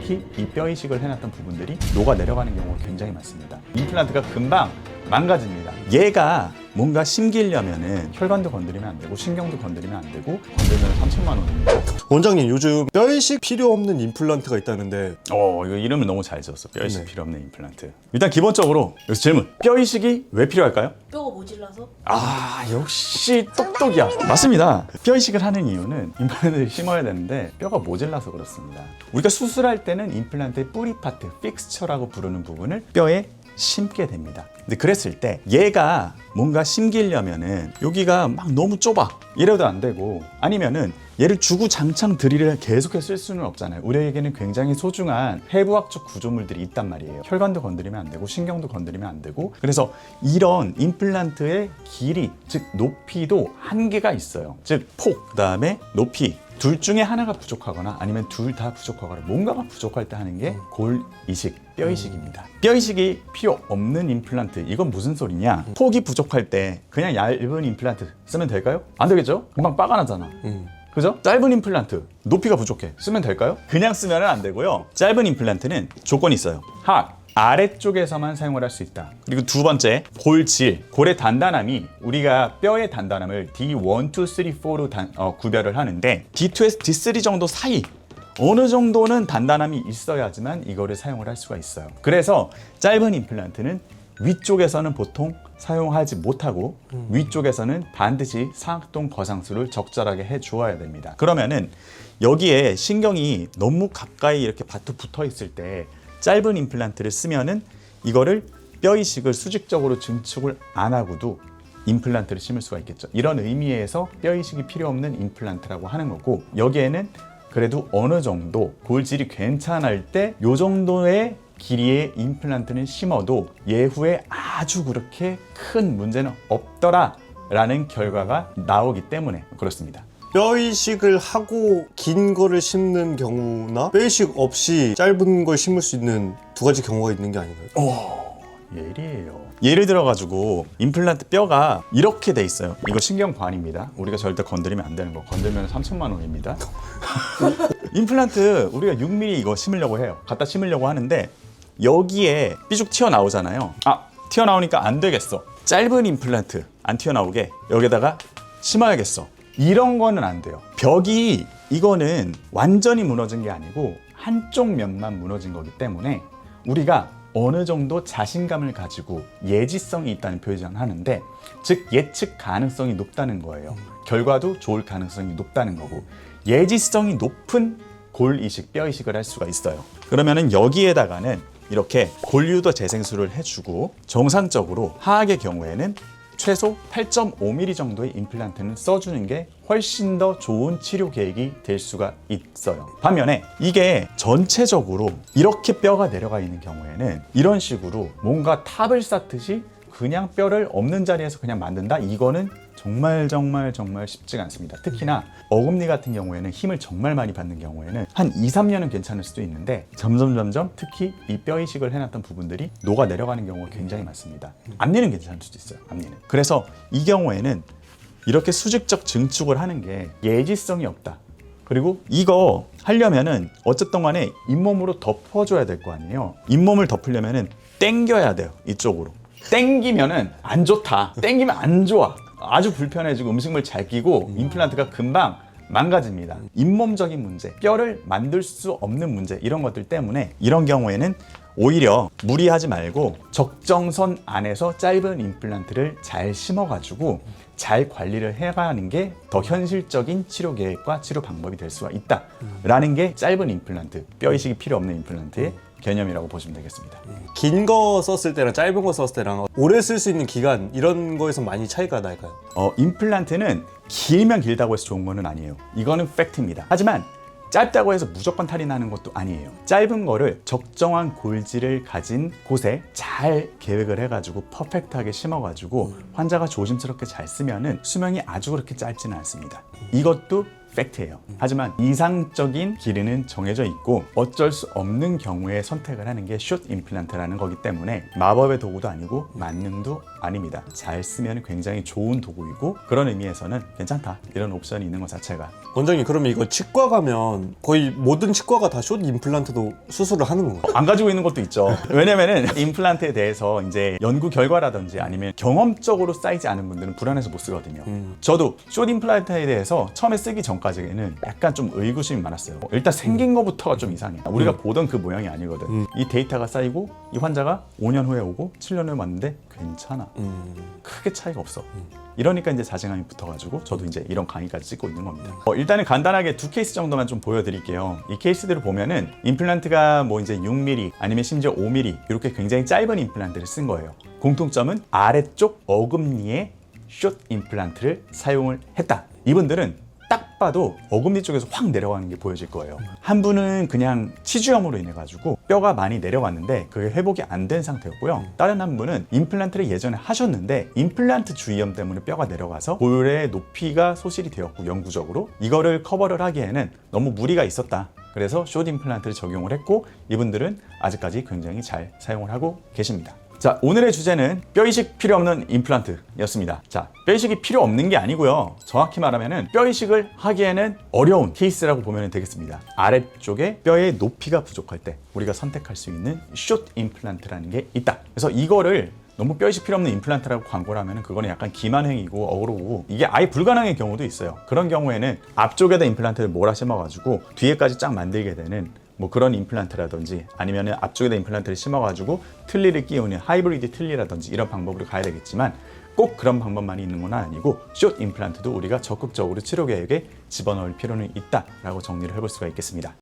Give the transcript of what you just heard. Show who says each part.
Speaker 1: 특히 이 뼈 이식을 해놨던 부분들이 녹아 내려가는 경우가 굉장히 많습니다. 임플란트가 금방 망가집니다. 얘가 뭔가 심기려면은 혈관도 건드리면 안 되고 신경도 건드리면 안 되고 건드리면 3천만 원입니다.
Speaker 2: 원장님, 요즘 뼈이식 필요 없는 임플란트가 있다는데
Speaker 1: 이거 이름을 너무 잘 지었어. 뼈 이식 필요 없는 임플란트. 일단 기본적으로 여기서 질문. 뼈 이식이 왜 필요할까요?
Speaker 3: 뼈가 모질라서?
Speaker 1: 역시 똑똑이야. 맞습니다. 뼈 이식을 하는 이유는 임플란트를 심어야 되는데 뼈가 모질라서 그렇습니다. 우리가 수술할 때는 임플란트의 뿌리 파트, 픽스처라고 부르는 부분을 뼈에 심게 됩니다. 근데 그랬을 때 얘가 뭔가 심기려면은 여기가 막 너무 좁아 이래도 안 되고, 아니면은 얘를 주구장창 드릴을 계속해서 쓸 수는 없잖아요. 우리에게는 굉장히 소중한 해부학적 구조물들이 있단 말이에요. 혈관도 건드리면 안 되고 신경도 건드리면 안 되고, 그래서 이런 임플란트의 길이, 즉 높이도 한계가 있어요. 즉 폭, 그 다음에 높이, 둘 중에 하나가 부족하거나 아니면 둘 다 부족하거나 뭔가가 부족할 때 하는 게 골 이식, 뼈 이식입니다. 뼈 이식이 필요 없는 임플란트, 이건 무슨 소리냐? 폭이 부족할 때 그냥 얇은 임플란트 쓰면 될까요? 안 되겠죠? 금방 빠가 나잖아. 그죠? 짧은 임플란트, 높이가 부족해, 쓰면 될까요? 그냥 쓰면 안 되고요. 짧은 임플란트는 조건이 있어요. 아래쪽에서만 사용을 할 수 있다. 그리고 두 번째, 골질, 골의 단단함이, 우리가 뼈의 단단함을 D1, 2, 3, 4로 구별을 하는데 D2에서 D3 정도 사이 어느 정도는 단단함이 있어야지만 이거를 사용을 할 수가 있어요. 그래서 짧은 임플란트는 위쪽에서는 보통 사용하지 못하고 위쪽에서는 반드시 상악동 거상술을 적절하게 해 주어야 됩니다. 그러면은 여기에 신경이 너무 가까이 이렇게 바투 붙어 있을 때 짧은 임플란트를 쓰면은 이거를 뼈 이식을 수직적으로 증축을 안 하고도 임플란트를 심을 수가 있겠죠. 이런 의미에서 뼈 이식이 필요 없는 임플란트라고 하는 거고, 여기에는 그래도 어느 정도 골질이 괜찮을 때 요 정도의 길이의 임플란트는 심어도 예후에 아주 그렇게 큰 문제는 없더라 라는 결과가 나오기 때문에 그렇습니다.
Speaker 2: 뼈이식을 하고 긴 거를 심는 경우나 뼈이식 없이 짧은 걸 심을 수 있는 두 가지 경우가 있는 게 아닌가요?
Speaker 1: 예리해요. 예를 들어가지고 임플란트 뼈가 이렇게 돼 있어요. 이거 신경관입니다. 우리가 절대 건드리면 안 되는 거. 건드리면 3천만 원입니다. 임플란트 우리가 6mm 이거 심으려고 해요. 갖다 심으려고 하는데 여기에 삐죽 튀어나오잖아요. 튀어나오니까 안 되겠어. 짧은 임플란트 안 튀어나오게 여기다가 심어야겠어. 이런 거는 안 돼요. 벽이, 이거는 완전히 무너진 게 아니고 한쪽 면만 무너진 거기 때문에 우리가 어느 정도 자신감을 가지고 예지성이 있다는 표현을 하는데, 즉 예측 가능성이 높다는 거예요. 결과도 좋을 가능성이 높다는 거고, 예지성이 높은 골 이식, 뼈 이식을 할 수가 있어요. 그러면은 여기에다가는 이렇게 골유도 재생술을 해주고, 정상적으로 하악의 경우에는 최소 8.5mm 정도의 임플란트는 써주는 게 훨씬 더 좋은 치료 계획이 될 수가 있어요. 반면에 이게 전체적으로 이렇게 뼈가 내려가 있는 경우에는 이런 식으로 뭔가 탑을 쌓듯이 그냥 뼈를 없는 자리에서 그냥 만든다? 이거는 정말 쉽지가 않습니다. 특히나 어금니 같은 경우에는 힘을 정말 많이 받는 경우에는 한 2, 3년은 괜찮을 수도 있는데 점점 특히 이 뼈 이식을 해놨던 부분들이 녹아 내려가는 경우가 굉장히 많습니다. 앞니는 괜찮을 수도 있어요. 앞니는. 그래서 이 경우에는 이렇게 수직적 증축을 하는 게 예지성이 없다. 그리고 이거 하려면은 어쨌든 간에 잇몸으로 덮어줘야 될 거 아니에요. 잇몸을 덮으려면은 당겨야 돼요. 이쪽으로. 땡기면은 안 좋다. 땡기면 안 좋아. 아주 불편해지고 음식물 잘 끼고 임플란트가 금방 망가집니다. 잇몸적인 문제, 뼈를 만들 수 없는 문제, 이런 것들 때문에 이런 경우에는 오히려 무리하지 말고 적정선 안에서 짧은 임플란트를 잘 심어가지고 잘 관리를 해가는 게 더 현실적인 치료 계획과 치료 방법이 될 수가 있다라는 게 짧은 임플란트, 뼈 이식이 필요 없는 임플란트의 개념이라고 보시면 되겠습니다.
Speaker 2: 긴 거 썼을 때랑 짧은 거 썼을 때랑 오래 쓸 수 있는 기간, 이런 거에서 많이 차이가 날까요?
Speaker 1: 임플란트는 길면 길다고 해서 좋은 거는 아니에요. 이거는 팩트입니다. 하지만 짧다고 해서 무조건 탈이 나는 것도 아니에요. 짧은 거를 적정한 골질을 가진 곳에 잘 계획을 해가지고 퍼펙트하게 심어가지고 환자가 조심스럽게 잘 쓰면은 수명이 아주 그렇게 짧지는 않습니다. 이것도 팩트예요. 하지만 이상적인 길이는 정해져 있고 어쩔 수 없는 경우에 선택을 하는 게 숏 임플란트라는 거기 때문에 마법의 도구도 아니고 만능도 아닙니다. 잘 쓰면 굉장히 좋은 도구이고 그런 의미에서는 괜찮다. 이런 옵션이 있는 것 자체가.
Speaker 2: 원장님, 그러면 이거 치과 가면 거의 모든 치과가 다 숏 임플란트도 수술을 하는 건가요?
Speaker 1: 안 가지고 있는 것도 있죠. 왜냐면은 임플란트에 대해서 이제 연구 결과라든지 아니면 경험적으로 쌓이지 않은 분들은 불안해서 못 쓰거든요. 저도 숏 임플란트에 대해서 처음에 쓰기 전까지는 약간 좀 의구심이 많았어요. 일단 생긴 것부터가 좀 이상해. 우리가 보던 그 모양이 아니거든. 이 데이터가 쌓이고 이 환자가 5년 후에 오고 7년 후에 왔는데 괜찮아. 크게 차이가 없어. 이러니까 이제 자신감이 붙어가지고 저도 이제 이런 강의까지 찍고 있는 겁니다. 일단은 간단하게 두 케이스 정도만 좀 보여드릴게요. 이 케이스들을 보면은 임플란트가 뭐 이제 6mm 아니면 심지어 5mm 이렇게 굉장히 짧은 임플란트를 쓴 거예요. 공통점은 아래쪽 어금니에 숏 임플란트를 사용을 했다. 이분들은 딱 봐도 어금니 쪽에서 확 내려가는 게 보여질 거예요. 한 분은 그냥 치주염으로 인해 가지고 뼈가 많이 내려왔는데 그게 회복이 안 된 상태였고요. 다른 한 분은 임플란트를 예전에 하셨는데 임플란트 주위염 때문에 뼈가 내려가서 볼의 높이가 소실이 되었고 영구적으로 이거를 커버를 하기에는 너무 무리가 있었다. 그래서 숏 임플란트를 적용을 했고 이분들은 아직까지 굉장히 잘 사용을 하고 계십니다. 자, 오늘의 주제는 뼈이식 필요 없는 임플란트였습니다. 자, 뼈이식이 필요 없는 게 아니고요. 정확히 말하면은 뼈이식을 하기에는 어려운 케이스라고 보면 되겠습니다. 아래쪽에 뼈의 높이가 부족할 때 우리가 선택할 수 있는 숏 임플란트라는 게 있다. 그래서 이거를 너무 뼈이식 필요 없는 임플란트라고 광고를 하면 그거는 약간 기만행위고 어그로고 이게 아예 불가능한 경우도 있어요. 그런 경우에는 앞쪽에다 임플란트를 몰아심어가지고 뒤에까지 쫙 만들게 되는 뭐 그런 임플란트라든지 아니면은 앞쪽에다 임플란트를 심어가지고 틀니를 끼우는 하이브리드 틀니라든지 이런 방법으로 가야 되겠지만 꼭 그런 방법만이 있는 건 아니고 숏 임플란트도 우리가 적극적으로 치료 계획에 집어넣을 필요는 있다라고 정리를 해볼 수가 있겠습니다.